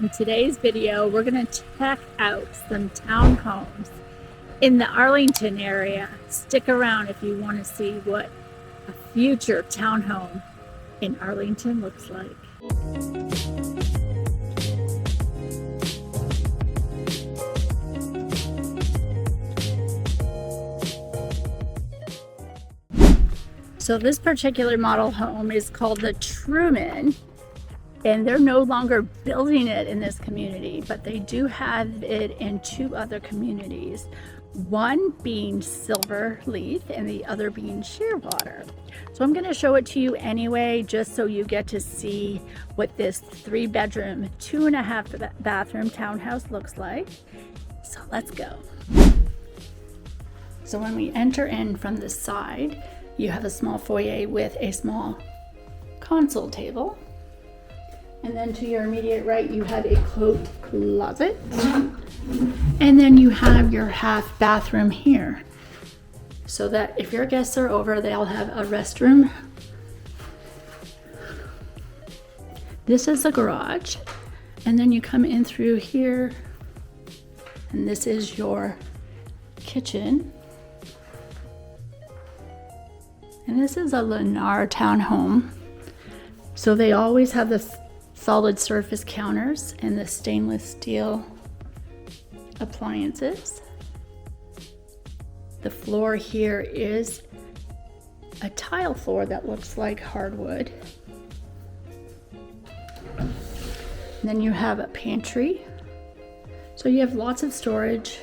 In today's video, we're going to check out some townhomes in the Arlington area. Stick around if you want to see what a future townhome in Arlington looks like. So this particular model home is called the Truman, and they're no longer building it in this community, but they do have it in two other communities, one being Silverleaf and the other being Shearwater. So I'm going to show it to you anyway, just so you get to see what this 3-bedroom, 2.5 bathroom townhouse looks like. So let's go. So when we enter in from the side, you have a small foyer with a small console table. And then to your immediate right, you have a coat closet. And then you have your half bathroom here. So that if your guests are over, they'll have a restroom. This is the garage. And then you come in through here. And this is your kitchen. And this is a Lennar townhome. So they always have the solid surface counters and the stainless steel appliances. The floor here is a tile floor that looks like hardwood. And then you have a pantry. So you have lots of storage.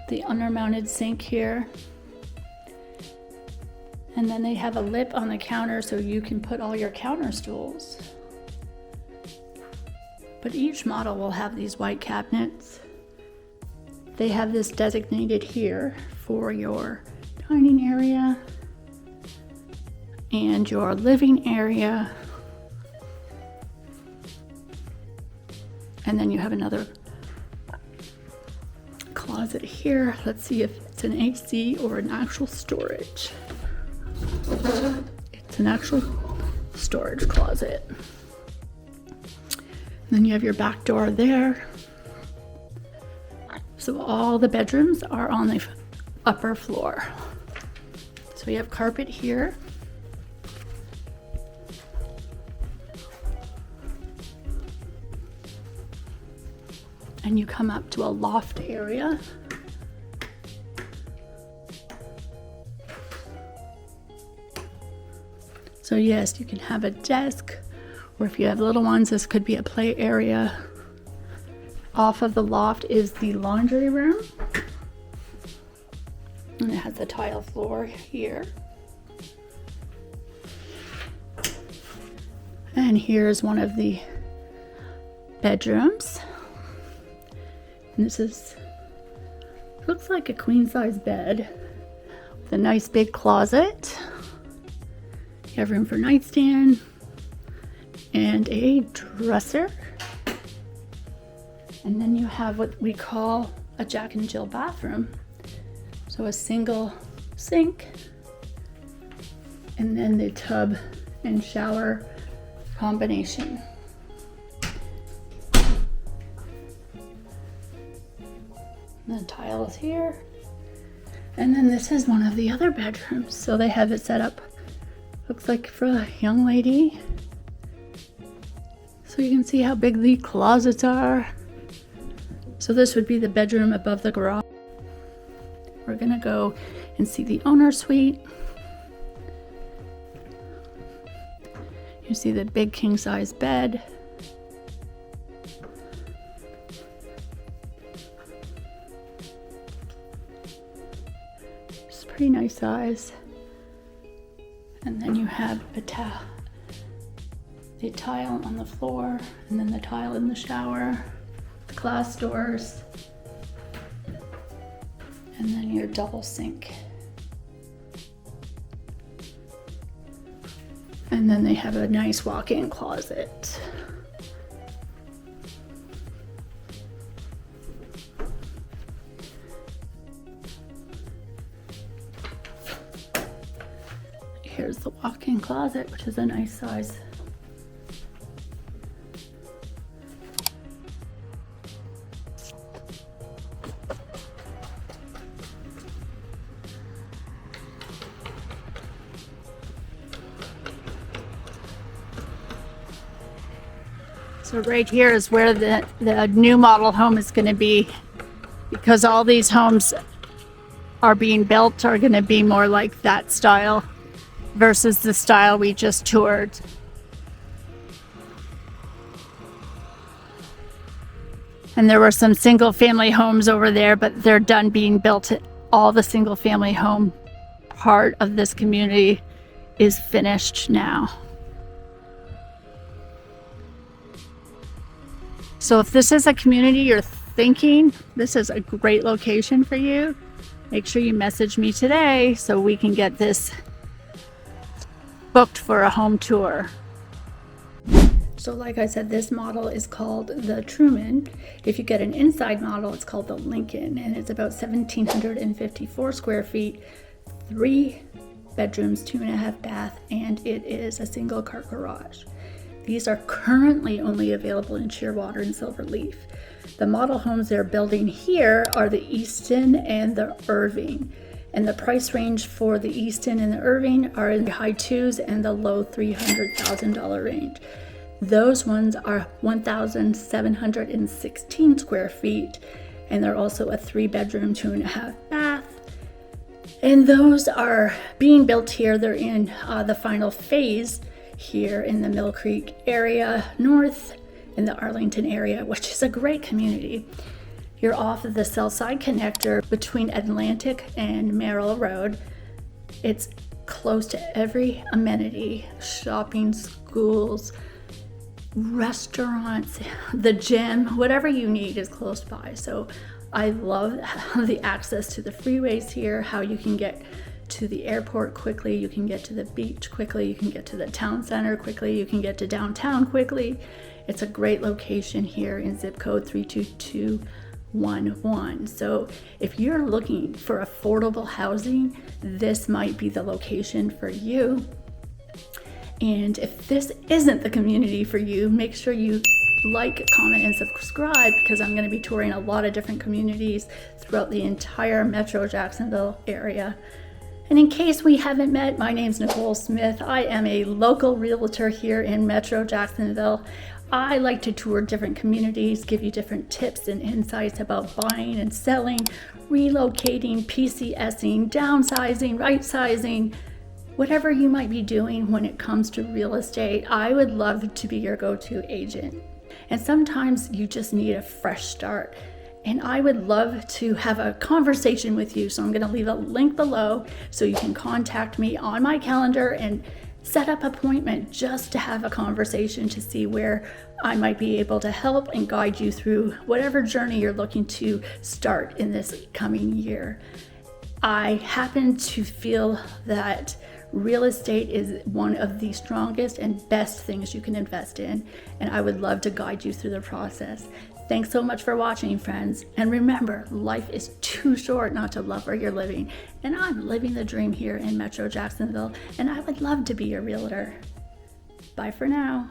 The undermounted sink here. And then they have a lip on the counter so you can put all your counter stools. But each model will have these white cabinets. They have this designated here for your dining area and your living area. And then you have another closet here. Let's see if it's an AC or an actual storage. It's an actual storage closet. And then you have your back door there. So all the bedrooms are on the upper floor. So you have carpet here. And you come up to a loft area. So yes, you can have a desk, or if you have little ones, this could be a play area. Off of the loft is the laundry room. And it has a tile floor here. And here's one of the bedrooms. And this looks like a queen size bed with a nice big closet. You have room for nightstand and a dresser. And then you have what we call a Jack and Jill bathroom. So a single sink, and then the tub and shower combination. And the tile is here. And then this is one of the other bedrooms. So they have it set up, looks like for a young lady. So you can see how big the closets are. So this would be the bedroom above the garage. We're gonna go and see the owner suite. You see the big king size bed. It's pretty nice size. And then you have the tile on the floor, and then the tile in the shower, the glass doors, and then your double sink. And then they have a nice walk-in closet. Here's the walk-in closet, which is a nice size. So right here is where the new model home is going to be, because all these homes are being built are going to be more like that style versus the style we just toured. And there were some single family homes over there, but they're done being built. All the single family home part of this community is finished now. So if this is a community you're thinking this is a great location for you, make sure you message me today so we can get this booked for a home tour. So like I said, this model is called the Truman. If you get an inside model, it's called the Lincoln, and it's about 1,754 square feet, 3 bedrooms, 2.5 bath, and it is a single car garage. These are currently only available in Shearwater and Silverleaf. The model homes they're building here are the Easton and the Irving. And the price range for the Easton and the Irving are in the high $2s and the low $300,000 range. Those ones are 1,716 square feet, and they're also a 3 bedroom, 2.5 bath. And those are being built here. They're in the final phase here in the Mill Creek area, north in the Arlington area, which is a great community. You're off of the Southside connector between Atlantic and Merrill Road. It's close to every amenity, shopping, schools, restaurants, the gym, whatever you need is close by. So I love the access to the freeways here, how you can get to the airport quickly, you can get to the beach quickly, you can get to the town center quickly, you can get to downtown quickly. It's a great location here in zip code 32211. So if you're looking for affordable housing, this might be the location for you. And if this isn't the community for you, make sure you like, comment, and subscribe, because I'm going to be touring a lot of different communities throughout the entire Metro Jacksonville area. And in case we haven't met, my name's Nicole Smith. I am a local realtor here in Metro Jacksonville. I like to tour different communities, give you different tips and insights about buying and selling, relocating, PCSing, downsizing, right-sizing, whatever you might be doing when it comes to real estate. I would love to be your go-to agent. And sometimes you just need a fresh start. And I would love to have a conversation with you. So I'm going to leave a link below so you can contact me on my calendar and set up an appointment just to have a conversation to see where I might be able to help and guide you through whatever journey you're looking to start in this coming year. I happen to feel that real estate is one of the strongest and best things you can invest in, and I would love to guide you through the process. Thanks so much for watching, friends. And remember, life is too short not to love where you're living. And I'm living the dream here in Metro Jacksonville, and I would love to be your realtor. Bye for now.